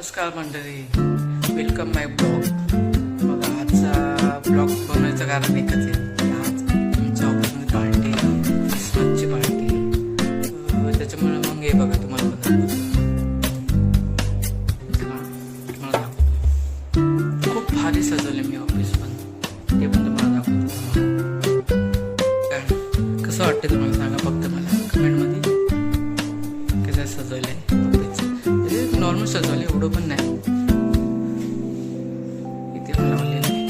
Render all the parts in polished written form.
नमस्कार मंडळी, वेलकम माय ब्लॉग. बघा, आजचा ब्लॉग बनवायचं कारण एकच आहे की आज आमच्या ऑफिसमध्ये पार्टी, क्रिसमसची पार्टी. त्याच्यामुळे मग हे बघा तुम्हाला दाखवतो. खूप भारी सजवले मी ऑफिस पण, ते पण तुम्हाला दाखवतो. काय कसं वाटतं तुम्हाला सांगा फक्त मला कमेंटमध्ये. कसं सजवलंय ऑफिस, नॉर्मल सजवलं, एवढं पण नाही. इथे लावलेलं आहे.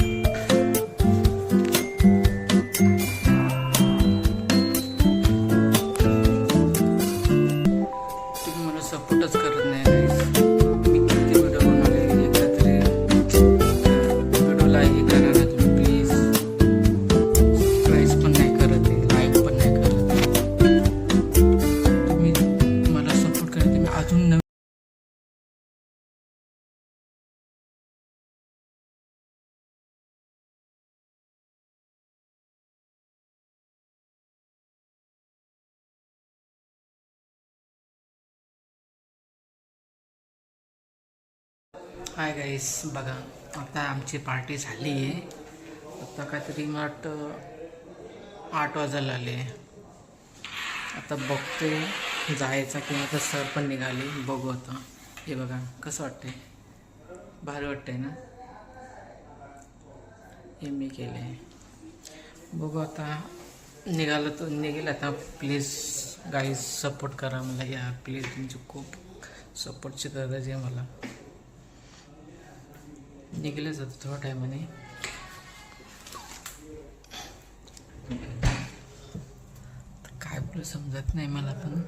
तुम्ही मला सपोर्टच करत नाही गाईस. मी किती व्हिडिओ बनवले, एकदा तरी व्हिडिओला हे करा ना तुम्ही प्लीज. सबस्क्राईब पण नाही करत आहे, लाईक पण नाही करत. तुम्ही मला सपोर्ट करते. मी अजून हाय गाईस, बघा आता आमची पार्टी झाली आहे. आता काहीतरी मला वाटतं 8 वाजायला आले. आता बघतोय जायचा किंवा आता सर पण निघाले. बघू आता. हे बघा कसं वाटतंय, भारी वाटतंय ना. हे मी केलं आहे. बघू आता निघालं तर निघेल. आता प्लीज गाईस सपोर्ट करा मला. या प्लीज, तुमची खूप सपोर्टची गरज आहे मला. निघालं जातं थोड्या टायमाने. काय बोलू समजत नाही मला पण.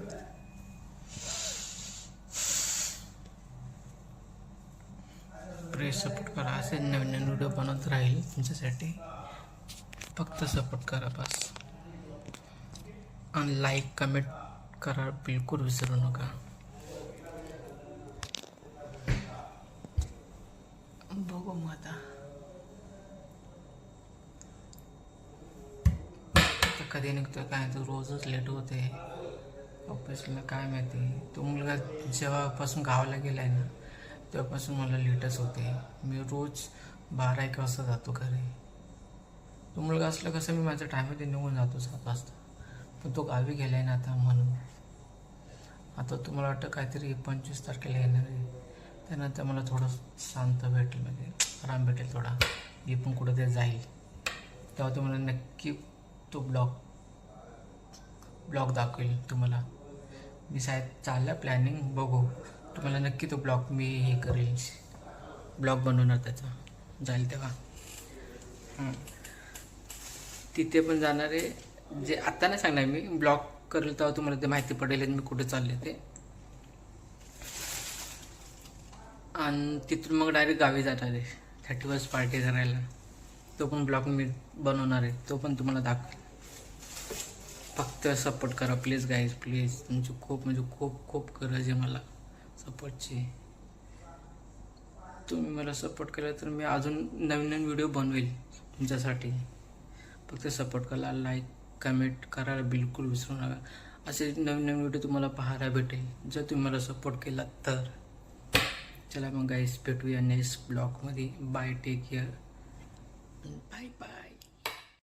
प्लीज सपोर्ट करा. असे नवीन नवीन व्हिडिओ बनवत राहील तुमच्यासाठी. फक्त सपोर्ट करा बस. आणि लाईक कमेंट करा बिलकुल विसरू नका. बघू मग आता कधी निघतोय काय, तर रोजच लेट होते ऑफिसला. काय माहिती, तो मुलगा जेव्हापासून गावाला गेलाय ना तेव्हापासून मला लेटच होते. मी रोज 12-1 वाजता जातो घरी. तो मुलगा असला कसं मी माझ्या टायमध्ये निघून जातो 7 वाजता. पण तो गावी गेलाय ना आता, म्हणून. आता तुम्हाला वाटतं काहीतरी 25 तारखेला येणार आहे. त्यानंतर मला थोडं शांत भेटेल, म्हणजे आराम भेटेल थोडा. मी पण कुठंतरी जाईल तेव्हा तुम्हाला नक्की तो ब्लॉग दाखवेल तुम्हाला. मी शाळेत चाललं प्लॅनिंग, बघू. तुम्हाला नक्की तो ब्लॉग मी हे करेल, ब्लॉग बनवणार त्याचा. जाईल तेव्हा तिथे पण जाणार आहे. जे आत्ता नाही सांगणार मी, ब्लॉग करेल तेव्हा तुम्हाला ते माहिती पडेल मी कुठे चालले ते. आणि तिथून मग डायरेक्ट गावी जाणार आहे 31st पार्टी करायला. तो पण ब्लॉग मी बनवणार आहे, तो पण तुम्हाला दाखवेल. फक्त सपोर्ट करा प्लीज गाईज, प्लीज. तुमची खूप म्हणजे खूप खूप गरज आहे मला सपोर्टची. तुम्ही मला सपोर्ट केला तर मी अजून नवीन नवीन व्हिडिओ बनवेल तुमच्यासाठी. फक्त सपोर्ट करा, लाईक कमेंट करायला बिलकुल विसरू नका. असे नवीन नवीन व्हिडिओ तुम्हाला पाहायला भेटेल जर तुम्ही मला सपोर्ट केला तर. चला मग गाईस, भेटूया नेक्स्ट ब्लॉगमध्ये. Bye, take care, bye bye.